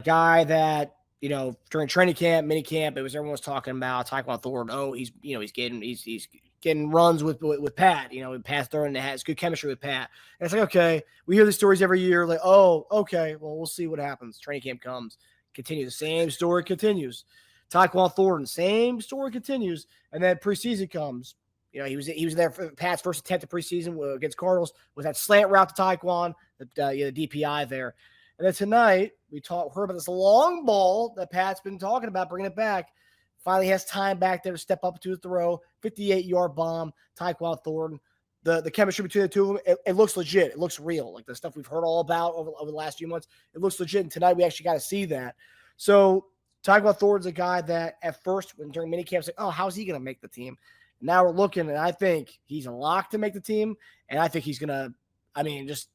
guy that, during training camp, mini camp, everyone was talking about Tyquan Thornton. Oh, he's getting runs with Pat. Pat's throwing the has good chemistry with Pat. And it's like, okay, we hear these stories every year. Like, oh, okay, well, we'll see what happens. Training camp comes, continues. The same story continues. Tyquan Thornton, same story continues, and then preseason comes. He was there for Pat's first attempt at preseason against Cardinals with that slant route to Tyquan, the DPI there. And then tonight, heard about this long ball that Pat's been talking about, bringing it back. Finally has time back there to step up to the throw. 58-yard bomb, Tyquan Thornton. The chemistry between the two of them, it looks legit. It looks real. Like the stuff we've heard all about over the last few months, it looks legit. And tonight, we actually got to see that. So Tyquan Thornton's a guy that at first, during minicamp, like, oh, how's he going to make the team? And now we're looking, and I think he's a lock to make the team. And I think he's going to, just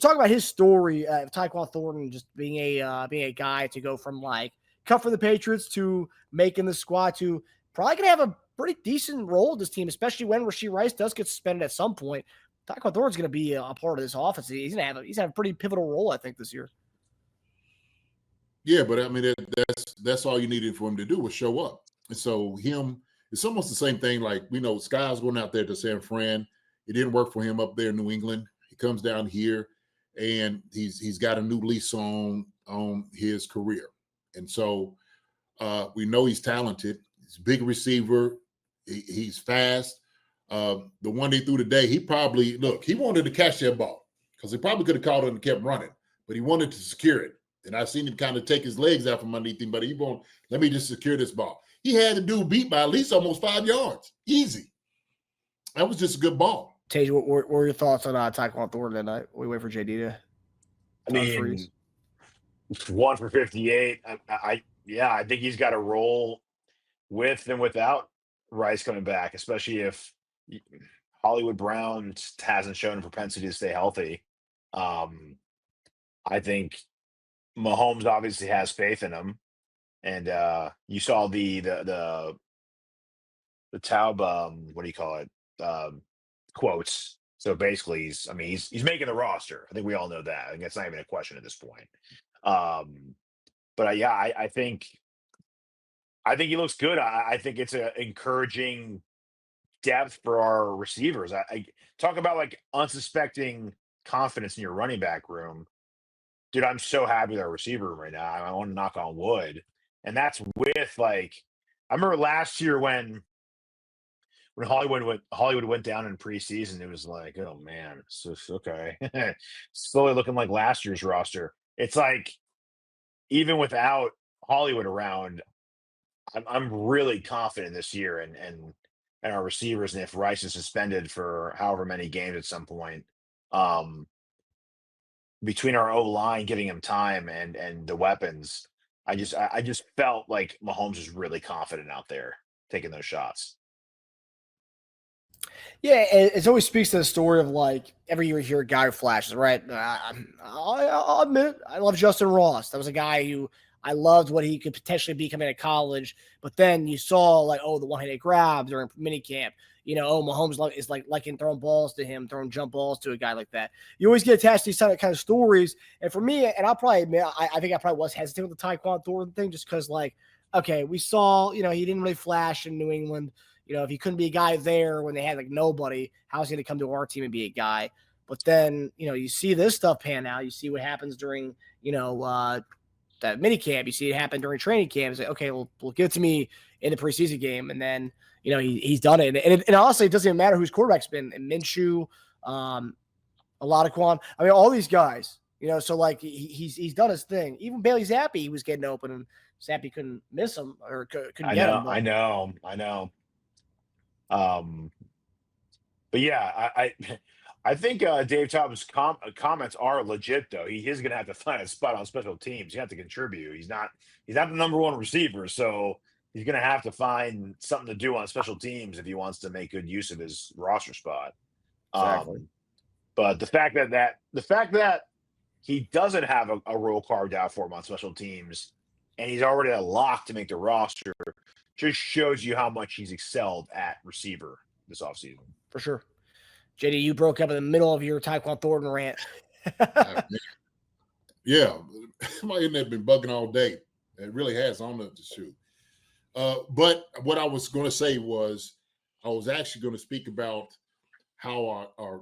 talk about his story of Tyquan Thornton just being a guy to go from like cut for the Patriots to making the squad to probably going to have a pretty decent role in this team, especially when Rashee Rice does get suspended at some point. Tyquan Thornton's going to be a part of this offense. He's going to have a pretty pivotal role, I think, this year. Yeah, but I mean that's all you needed for him to do was show up. And so it's almost the same thing. Like we know Sky's going out there to San Fran. It didn't work for him up there in New England. He comes down here. And he's got a new lease on his career. And so we know he's talented. He's a big receiver. He's fast. The one he threw today, he wanted to catch that ball because he probably could have caught it and kept running, but he wanted to secure it. And I've seen him kind of take his legs out from underneath him, but let me just secure this ball. He had the dude beat by at least almost 5 yards. Easy. That was just a good ball. Teja, what were your thoughts on Tyquan Thornton tonight? We wait for JD to. I mean, 1 for 58. I think he's got a role with and without Rice coming back, especially if Hollywood Brown hasn't shown a propensity to stay healthy. I think Mahomes obviously has faith in him, and you saw the Taub, what do you call it? Quotes. So basically, he's making the roster. I think we all know that. I think that's not even a question at this point. But I think he looks good. I think it's an encouraging depth for our receivers. I talk about like unsuspecting confidence in your running back room. Dude, I'm so happy with our receiver room right now. I want to knock on wood. And that's with I remember last year when Hollywood went down in preseason, it was like, oh man, so okay. Slowly looking like last year's roster. It's like even without Hollywood around, I'm really confident this year and our receivers, and if Rice is suspended for however many games at some point, between our O-line giving him time and the weapons, I just felt like Mahomes was really confident out there taking those shots. Yeah, it always speaks to the story of like every year you hear a guy who flashes, right? I'll admit, I love Justin Ross. That was a guy who I loved what he could potentially be coming out of college. But then you saw like, the one-handed grab during minicamp. Mahomes is liking throwing balls to him, throwing jump balls to a guy like that. You always get attached to these kind of stories. And for me, and I'll probably admit, I think I probably was hesitant with the Tyquan Thornton thing just because okay, we saw, he didn't really flash in New England. If he couldn't be a guy there when they had nobody, how's he going to come to our team and be a guy? But then, you see this stuff pan out. You see what happens during, that mini camp. You see it happen during training camp. It's like, okay, well, give it to me in the preseason game. And then, he's done it. And honestly, it doesn't even matter whose quarterback's been. And Minshew, a lot of Quan. I mean, all these guys, so he's done his thing. Even Bailey Zappi, he was getting open and Zappi couldn't miss him or couldn't get him. But. I know. But yeah, I think Dave Taub's comments are legit though. He is going to have to find a spot on special teams. You have to contribute. He's not the number one receiver, so he's going to have to find something to do on special teams if he wants to make good use of his roster spot. Exactly. But the fact that he doesn't have a role carved out for him on special teams, and he's already a lock to make the roster, just shows you how much he's excelled at receiver this offseason. For sure. JD, you broke up in the middle of your Tyquan Thornton rant. Yeah, my internet been bugging all day. It really has. I don't know what to shoot. But what I was going to say was, I was actually going to speak about how our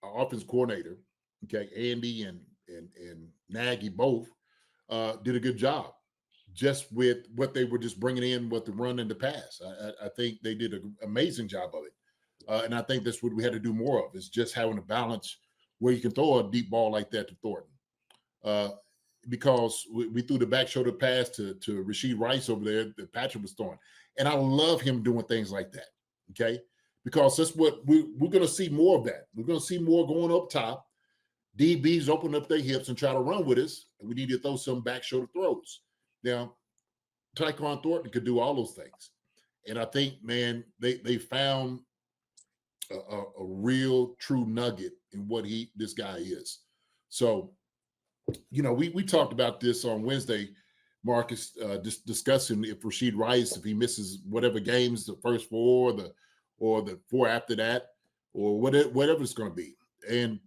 offense coordinator, okay, Andy and Nagy both did a good job just with what they were just bringing in, what the run and the pass. I think they did an amazing job of it. And I think that's what we had to do more of, is just having a balance where you can throw a deep ball like that to Thornton. Because we threw the back shoulder pass to Rashid Rice over there that Patrick was throwing. And I love him doing things like that, okay? Because that's what we're going to see more of that. We're going to see more going up top. DBs open up their hips and try to run with us, and we need to throw some back shoulder throws. Now, Tyquan Thornton could do all those things. And I think, man, they found a real true nugget in what this guy is. So, you know, we talked about this on Wednesday, Marcus, just discussing if Rashid Rice, if he misses whatever games, the first four, or the four after that, or whatever it's going to be. And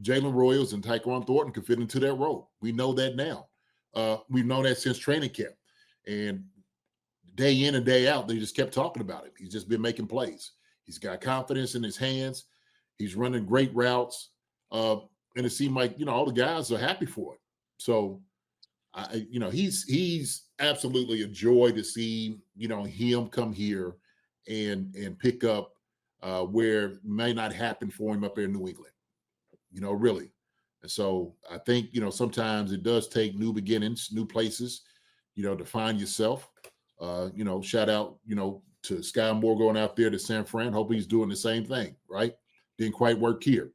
Jalen Royals and Tyquan Thornton can fit into that role. We know that now. We've known that since training camp. And day in and day out, they just kept talking about it. He's just been making plays. He's got confidence in his hands. He's running great routes. And it seemed like, you know, all the guys are happy for it. So, you know, he's absolutely a joy to see, you know, him come here and pick up where it may not happen for him up there in New England, you know, really. And so I think, you know, sometimes it does take new beginnings, new places, you know, to find yourself. You know, shout out, you know, to Sky Moore going out there to San Fran. Hope he's doing the same thing, right? Didn't quite work here.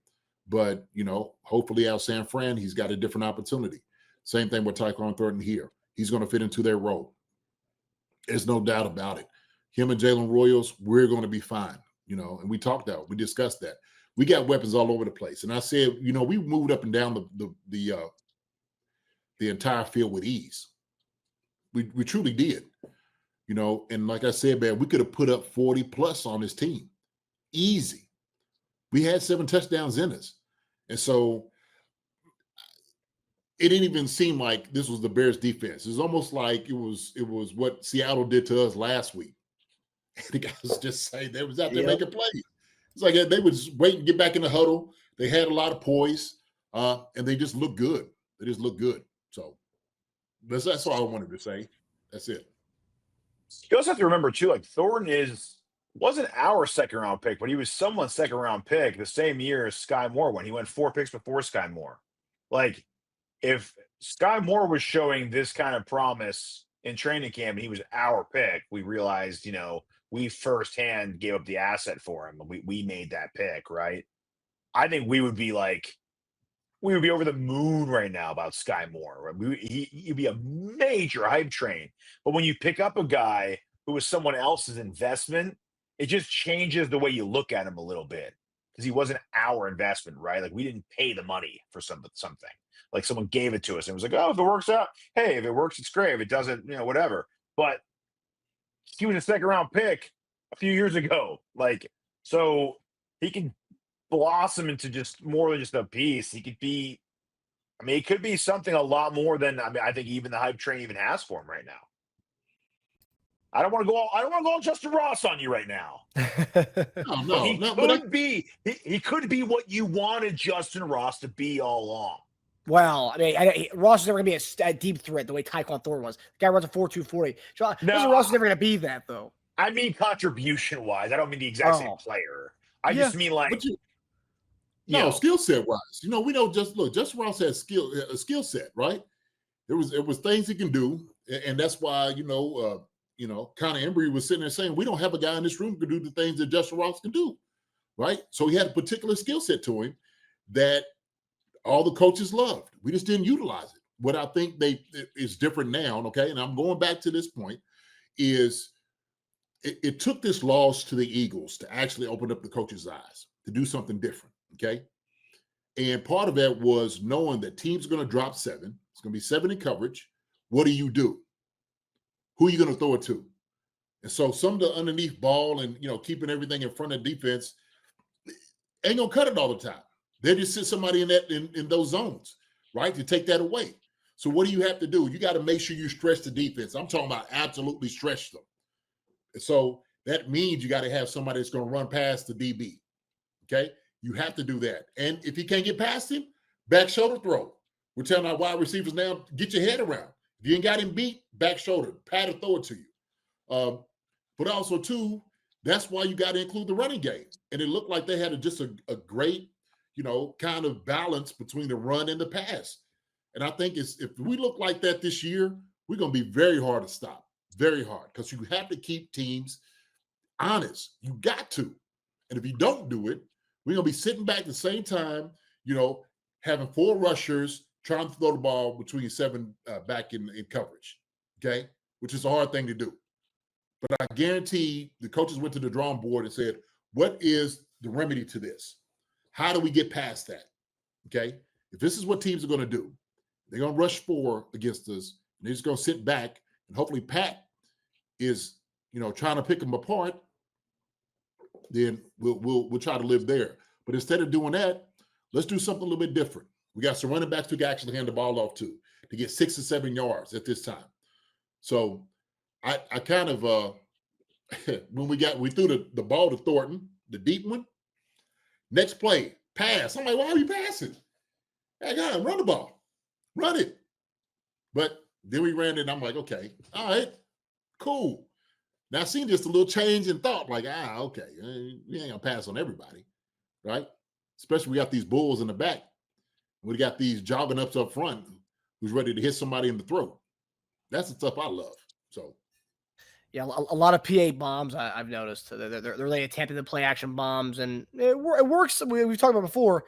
But, you know, hopefully out San Fran, he's got a different opportunity. Same thing with Tyquan Thornton here. He's going to fit into their role. There's no doubt about it. Him and Jalen Royals, we're going to be fine, you know, and we discussed that. We got weapons all over the place. And I said, you know, we moved up and down the entire field with ease. We truly did, you know, and like I said, man, we could have put up 40 plus on this team. Easy. We had 7 touchdowns in us. And so it didn't even seem like this was the Bears defense. It was almost like it was what Seattle did to us last week. And the guys just say they was out there making plays. It's like they would just wait and get back in the huddle. They had a lot of poise, and they just look good. They just look good. So that's all I wanted to say. That's it. You also have to remember too, like Thornton wasn't our second round pick, but he was someone's second round pick the same year as Sky Moore when he went 4 picks before Sky Moore. Like, if Sky Moore was showing this kind of promise in training camp and he was our pick, we realized, you know, we firsthand gave up the asset for him. We made that pick, right? I think we would be over the moon right now about Sky Moore. Right? He'd be a major hype train. But when you pick up a guy who was someone else's investment, it just changes the way you look at him a little bit, because he wasn't our investment, right? Like, we didn't pay the money for something. Like, someone gave it to us and was like, oh, if it works out, hey, if it works, it's great. If it doesn't, you know, whatever. But he was a second round pick a few years ago. Like, so he can blossom into just more than just a piece. He could be, I mean, it could be something a lot more than, I mean, I think even the hype train even has for him right now. I don't want to go all Justin Ross on you right now. He could be what you wanted Justin Ross to be all along. Well, I mean, Ross is never going to be a deep threat the way Tyquan Thornton was. The guy runs a 4.240. Justin Ross is never going to be that, though. I mean, contribution-wise. I don't mean the exact same player. I just mean like, skill set wise. You know, we don't Justin Ross has a skill set, right? It was things he can do, and that's why Connor Embry was sitting there saying, we don't have a guy in this room who can do the things that Justin Ross can do, right? So he had a particular skill set to him that all the coaches loved. We just didn't utilize it. What I think is different now, okay, and I'm going back to this point, is it took this loss to the Eagles to actually open up the coaches' eyes to do something different, okay? And part of that was knowing that teams are going to drop 7. It's going to be 7 in coverage. What do? Who are you going to throw it to? And so some of the underneath ball and, keeping everything in front of defense ain't going to cut it all the time. They just sit somebody in those zones, right? To take that away. So what do you have to do? You got to make sure you stretch the defense. I'm talking about absolutely stretch them. And so that means you got to have somebody that's going to run past the DB. Okay? You have to do that. And if you can't get past him, back shoulder throw. We're telling our wide receivers now, get your head around. If you ain't got him beat, back shoulder, pat or throw it to you. But also, too, that's why you got to include the running game. And it looked like they had just a great, kind of balance between the run and the pass. And I think if we look like that this year, we're going to be very hard to stop. Very hard. Because you have to keep teams honest. You got to. And if you don't do it, we're going to be sitting back at the same time, having 4 rushers trying to throw the ball between 7 back in coverage, okay? Which is a hard thing to do. But I guarantee the coaches went to the drawing board and said, what is the remedy to this? How do we get past that, okay? If this is what teams are going to do, they're going to rush 4 against us, and they're just going to sit back, and hopefully Pat is, trying to pick them apart, then we'll try to live there. But instead of doing that, let's do something a little bit different. We got some running backs who can actually hand the ball off to get 6 or 7 yards at this time. So I kind of when we threw the ball to Thornton, the deep one, next play, pass. I'm like, why are you passing? Hey, God, run the ball. Run it. But then we ran it, and I'm like, okay, all right, cool. Now I seen just a little change in thought, like, okay, we ain't gonna pass on everybody, right? Especially we got these bulls in the back. We got these jogging ups up front who's ready to hit somebody in the throat. That's the stuff I love. So, yeah, a lot of PA bombs I've noticed. They're really attempting the play action bombs, and it works. We've talked about before.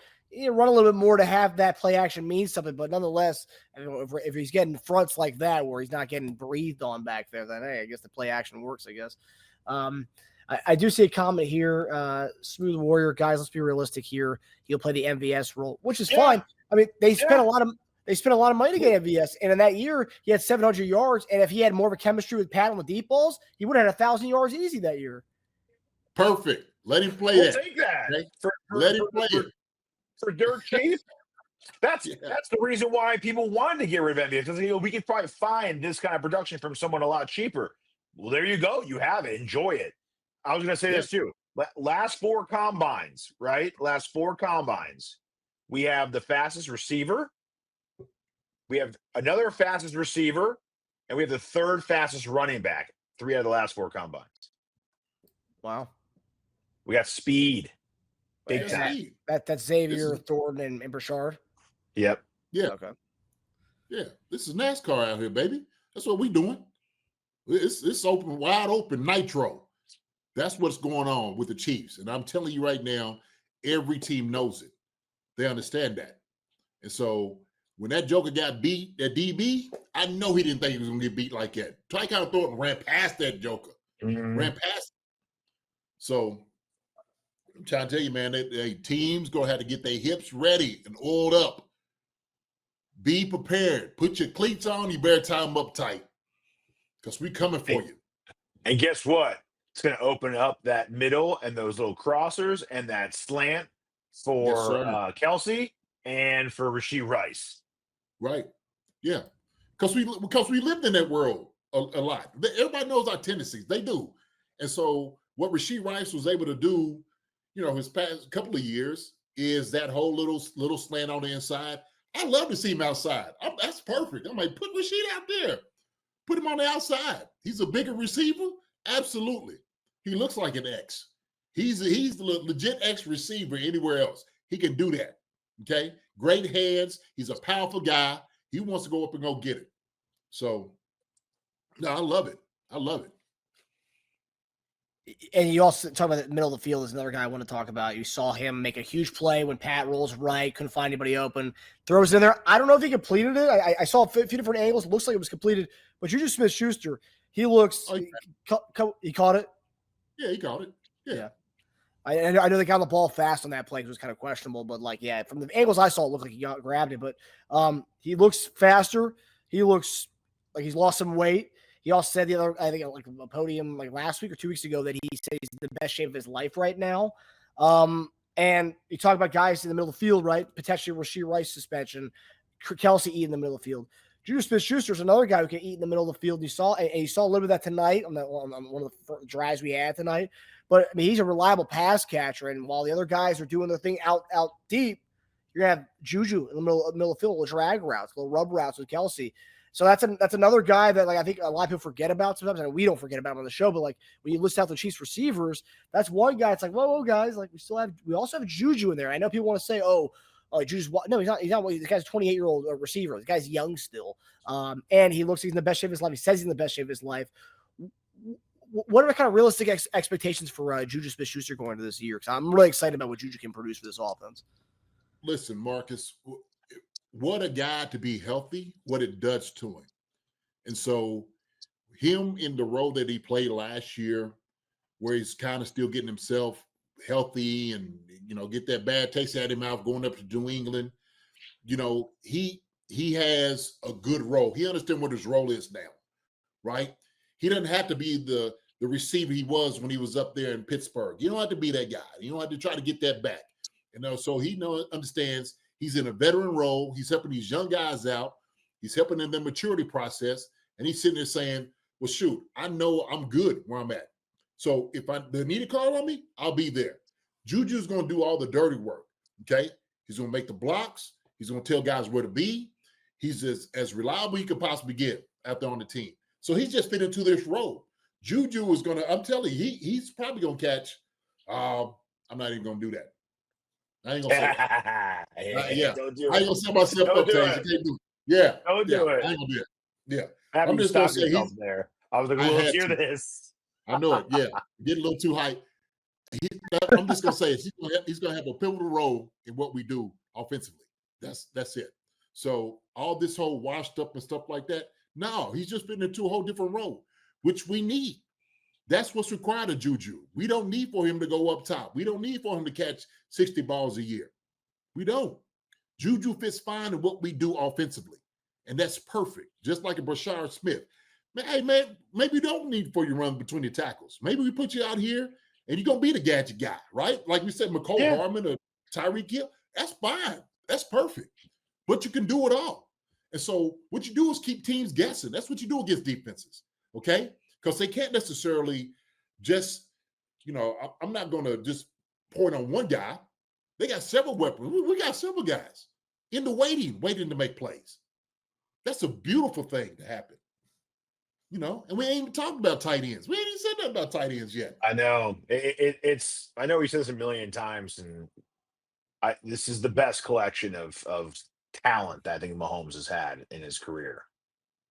Run a little bit more to have that play action mean something, but nonetheless, if he's getting fronts like that where he's not getting breathed on back there, then hey, I guess the play action works. I guess. I do see a comment here. Smooth Warrior, guys, let's be realistic here. He'll play the MVS role, which is fine. I mean, they spent a lot of money to get MVS, and in that year he had 700 yards. And if he had more of a chemistry with Pat on the deep balls, he would have had 1,000 yards easy that year. Perfect. Let him play We'll that. take that. Okay? Let him play it. For dirt cheap. That's the reason why people wanted to get rid of MVS, because we could probably find this kind of production from someone a lot cheaper. Well, there you go. You have it. Enjoy it. I was going to say this too. Last 4 combines, right? Last 4 combines. We have the fastest receiver. We have another fastest receiver, and we have the 3rd fastest running back. 3 out of the last 4 combines. Wow. We got speed. Big time. Speed. That's Xavier, Thornton, and Burchard. Yep. Yeah. Okay. Yeah. This is NASCAR out here, baby. That's what we doing. It's open, wide open nitro. That's what's going on with the Chiefs. And I'm telling you right now, every team knows it. They understand that. And so when that joker got beat, that DB, I know he didn't think he was going to get beat like that. Tyquan Thornton ran past that joker. Ran past him. So I'm trying to tell you, man, teams going to have to get their hips ready and oiled up. Be prepared. Put your cleats on. You better tie them up tight because we coming for you. And guess what? It's going to open up that middle and those little crossers and that slant for Kelsey and for Rashee Rice. Right. Yeah. Because we lived in that world a lot. Everybody knows our tendencies. They do. And so what Rashee Rice was able to do, his past couple of years is that whole little slant on the inside. I love to see him outside. That's perfect. I'm like, put Rashee out there. Put him on the outside. He's a bigger receiver. Absolutely. He looks like an X. He's the legit X receiver anywhere else. He can do that. Okay. Great hands. He's a powerful guy. He wants to go up and go get it. So, no, I love it. I love it. And you also talk about the middle of the field is another guy I want to talk about. You saw him make a huge play when Pat rolls right, couldn't find anybody open, throws in there. I don't know if he completed it. I saw a few different angles. It looks like it was completed. But JuJu Smith-Schuster, he looks he caught it. Yeah, he caught it. Yeah. I know they got the ball fast on that play. It was kind of questionable, but from the angles I saw, it looked like he grabbed it. But he looks faster. He looks like he's lost some weight. He also said I think like a podium like last week or 2 weeks ago that he said he's in the best shape of his life right now. And you talk about guys in the middle of the field, right? Potentially Rashee Rice suspension, Kelsey eat in the middle of the field. JuJu Smith-Schuster is another guy who can eat in the middle of the field. You saw a little bit of that tonight on one of the drives we had tonight. But I mean, he's a reliable pass catcher, and while the other guys are doing their thing out deep, you're gonna have JuJu in the middle of the field, little drag routes, little rub routes with Kelsey. So that's another guy that, like, I think a lot of people forget about sometimes, and we don't forget about him on the show. But like when you list out the Chiefs receivers, that's one guy. It's like, whoa, guys, like we also have JuJu in there. I know people want to say, JuJu's no, he's not. The guy's a 28-year-old receiver. The guy's young still, and he looks like he's in the best shape of his life. He says he's in the best shape of his life. What are the kind of realistic expectations for JuJu Smith-Schuster going into this year? Because I'm really excited about what JuJu can produce for this offense. Listen, Marcus, what a guy to be healthy, what it does to him. And so him in the role that he played last year, where he's kind of still getting himself healthy and, get that bad taste out of his mouth going up to New England, he has a good role. He understands what his role is now, right? He doesn't have to be the receiver he was when he was up there in Pittsburgh. You don't have to be that guy. You don't have to try to get that back. So he understands he's in a veteran role. He's helping these young guys out. He's helping in their maturity process. And he's sitting there saying, well, shoot, I know I'm good where I'm at. So if they need a call on me, I'll be there. JuJu's going to do all the dirty work, okay? He's going to make the blocks. He's going to tell guys where to be. He's as reliable he could possibly get out there on the team. So he's just fit into this role. JuJu is going to, I'm telling you, he's probably going to catch, I'm not even going to do that. I ain't going to say that. Don't do it. I ain't going to set myself up, Teja. Can't do it. Yeah. Don't do it. I ain't going to do it. Yeah. I'm just going to say he's there. I was like, let's hear this. I know it. Yeah. Getting a little too hype. I'm just going to say he's going to have a pivotal role in what we do offensively. That's it. So all this whole washed up and stuff like that, no, he's just been into a whole different role, which we need. That's what's required of JuJu. We don't need for him to go up top. We don't need for him to catch 60 balls a year. We don't. JuJu fits fine in what we do offensively, and that's perfect, just like a Brashard Smith. Hey, man, maybe we don't need for you to run between the tackles. Maybe we put you out here, and you're going to be the gadget guy, right? Like we said, McCole Harmon or Tyreek Hill, that's fine. That's perfect. But you can do it all. And so what you do is keep teams guessing. That's what you do against defenses, okay? Because they can't necessarily just, I'm not going to just point on one guy. They got several weapons. We got several guys in the waiting to make plays. That's a beautiful thing to happen. And we ain't even talked about tight ends. We ain't even said nothing about tight ends yet. I know. It's I know we said this a million times, and this is the best collection of talent that I think Mahomes has had in his career.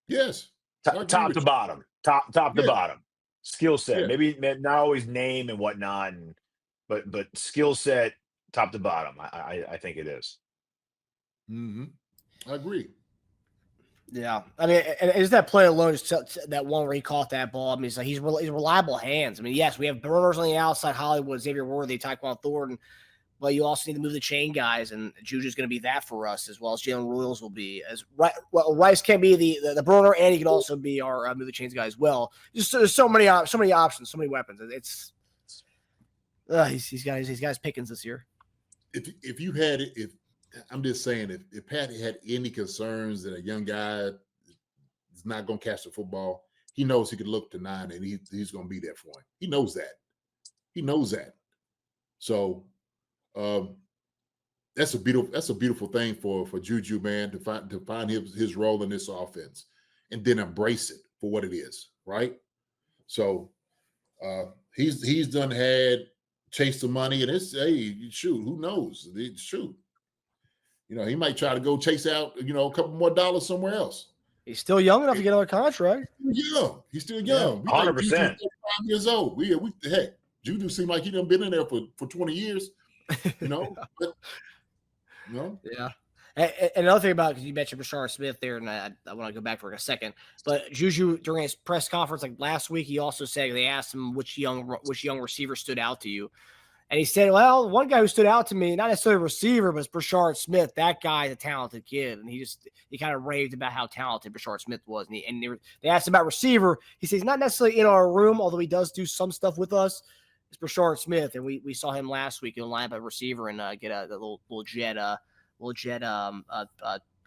Yes. Top to bottom. Top to bottom. Skill set. Maybe not always name and whatnot, but skill set, top to bottom. I think it is. Mm-hmm. I agree. Yeah, I mean, and is that play alone? Just that one where he caught that ball. I mean, he's reliable hands. I mean, yes, we have burners on the outside: Hollywood, Xavier Worthy, Tyquan Thornton. But you also need to move the chain guys, and JuJu's going to be that for us, as well as Jalen Royals will be. Rice can be the burner, and he can also be our move the chains guy as well. Just there's so many options, so many weapons. He's got his pickings this year. If you had it, I'm just saying, if Pat had any concerns that a young guy is not going to catch the football, he knows he could look to 9 and he's going to be there for him. He knows that. So that's a beautiful thing for JuJu, man, to find his role in this offense and then embrace it for what it is, right? So he's done had chased the money, and who knows? Shoot. He might try to go chase out, a couple more dollars somewhere else. He's still young enough to get another contract. Yeah, he's still young. 100%. 35 years old. Heck, JuJu seemed like he done been in there for 20 years. But, Yeah. And another thing about, because you mentioned Brashard Smith there, and I want to go back for a second, but JuJu during his press conference like last week, he also said they asked him which young receiver stood out to you. And he said, well, one guy who stood out to me, not necessarily a receiver, but it's Brashard Smith. That guy's a talented kid. And he kind of raved about how talented Brashard Smith was. And they asked him about receiver. He says he's not necessarily in our room, although he does do some stuff with us. is Brashard Smith, and we saw him last week in line up at receiver and get a little jet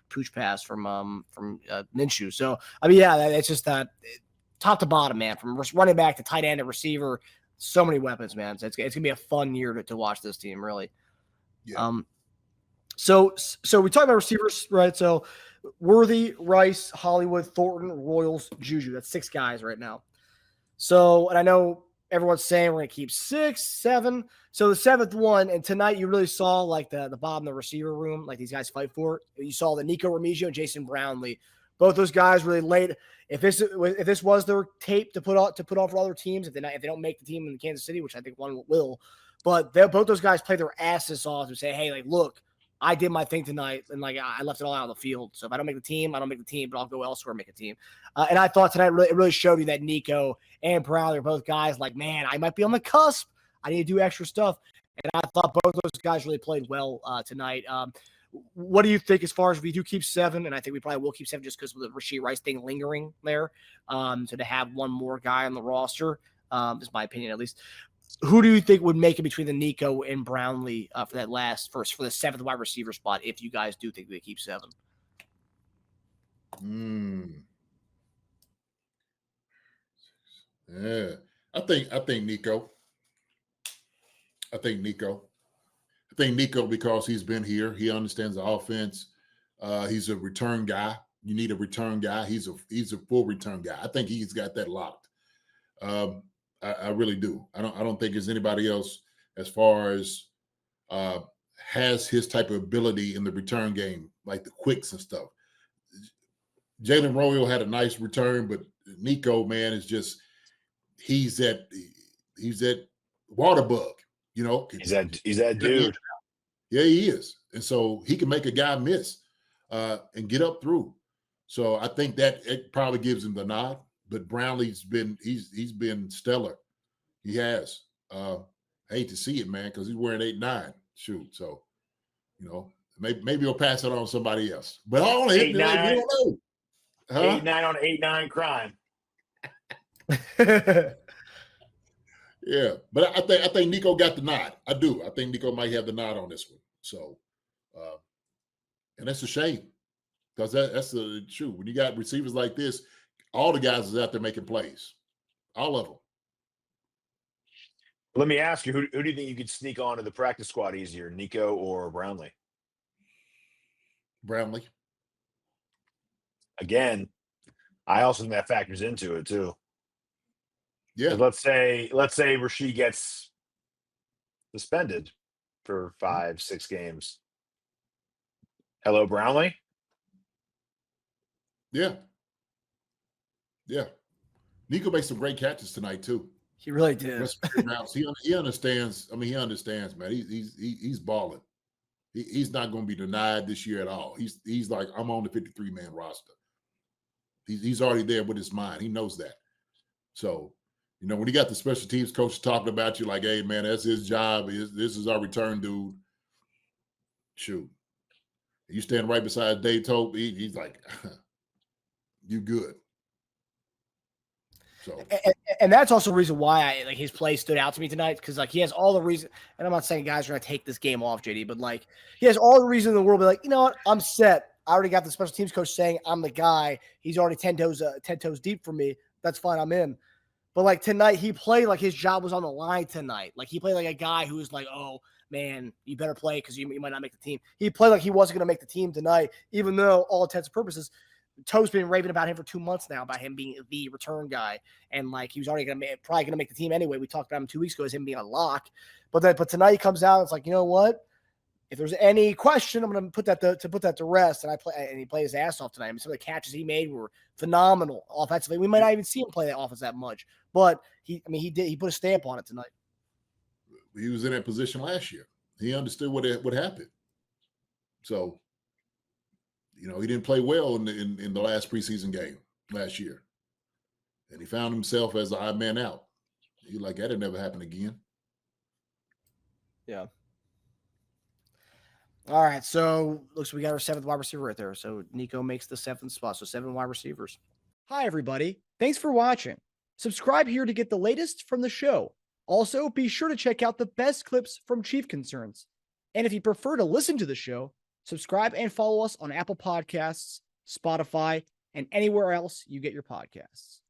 pooch pass from Minshew. So I mean, yeah, it's just top to bottom, man, from running back to tight end to receiver, so many weapons, man. So it's gonna be a fun year to watch this team, really. Yeah. So we talked about receivers, right? So Worthy, Rice, Hollywood, Thornton, Royals, JuJu. That's 6 guys right now. So, and I know everyone's saying we're going to keep 6, 7. So the 7th one, and tonight you really saw like the bottom of the receiver room, like these guys fight for it. You saw the Nico Remigio and Jason Brownlee. Both those guys really laid. If this was their tape to put on for other teams, if they don't make the team in Kansas City, which I think one will, but both those guys play their asses off to say, hey, like, look, I did my thing tonight, and like I left it all out on the field. So if I don't make the team, I don't make the team, but I'll go elsewhere and make a team. And I thought tonight it really showed you that Nico and Brownlee are both guys like, man, I might be on the cusp. I need to do extra stuff. And I thought both those guys really played well tonight. What do you think as far as if we do keep 7? And I think we probably will keep 7 just because of the Rashee Rice thing lingering there. So to have one more guy on the roster, is my opinion at least. Who do you think would make it between the Nico and Brownlee for that for the 7th wide receiver spot? If you guys do think they keep 7, yeah, I think Nico. I think Nico because he's been here. He understands the offense. He's a return guy. You need a return guy. He's a full return guy. I think he's got that locked. I really do. I don't think there's anybody else as far as has his type of ability in the return game, like the quicks and stuff. Jalen Royal had a nice return, but Nico, man, is just he's that water bug, you know. He's that dude. Yeah, he is. And so he can make a guy miss and get up through. So I think that it probably gives him the nod. But Brownlee's been he's been stellar. He has. I hate to see it, man, because he's wearing 8-9. Shoot. So, you know, maybe he'll pass it on to somebody else. But I don't hit. We don't know. Huh? 8-9 on 8-9 crime. Yeah, but I think Nico got the nod. I do. I think Nico might have the nod on this one. So, and that's a shame because that's the truth. When you got receivers like this, all the guys is out there making plays, all of them. Let me ask you, who do you think you could sneak onto the practice squad easier, Nico or Brownlee? Brownlee. Again, I also think that factors into it too. Yeah. Let's say Rashee gets suspended for 5-6 games. Hello, Brownlee? Yeah. Yeah. Nico made some great catches tonight too. He really did. He understands. I mean, he understands, man. He's balling. He's not going to be denied this year at all. He's like, I'm on the 53-man roster. He's already there with his mind. He knows that. So, you know, when you got the special teams coach talking about you like, hey, man, that's his job. This is our return dude. Shoot. You stand right beside Dave Tope, he's like, you good. So. And that's also the reason why his play stood out to me tonight, because like he has all the reason, and I'm not saying guys are going to take this game off, JD, but like he has all the reason in the world to be like, you know what, I'm set. I already got the special teams coach saying I'm the guy. He's already 10 toes deep for me. That's fine. I'm in. But like tonight, he played like his job was on the line tonight. Like he played like a guy who was like, oh man, you better play because you might not make the team. He played like he wasn't going to make the team tonight, even though all intents and purposes, Toe's been raving about him for 2 months now, about him being the return guy. And like he was already probably going to make the team anyway. We talked about him 2 weeks ago as him being a lock. But tonight he comes out and it's like, you know what? If there's any question, I'm going to put that to rest. And he played his ass off tonight. I mean, some of the catches he made were phenomenal offensively. We might not even see him play that offense that much, but he put a stamp on it tonight. He was in that position last year. He understood what happened. So, you know, he didn't play well in the last preseason game last year, and he found himself as the odd man out. He like that'll never happen again. Yeah. All right, so looks like we got our 7th wide receiver right there. So Nico makes the 7th spot. So 7 wide receivers. Hi, everybody. Thanks for watching. Subscribe here to get the latest from the show. Also, be sure to check out the best clips from Chief Concerns. And if you prefer to listen to the show, subscribe and follow us on Apple Podcasts, Spotify, and anywhere else you get your podcasts.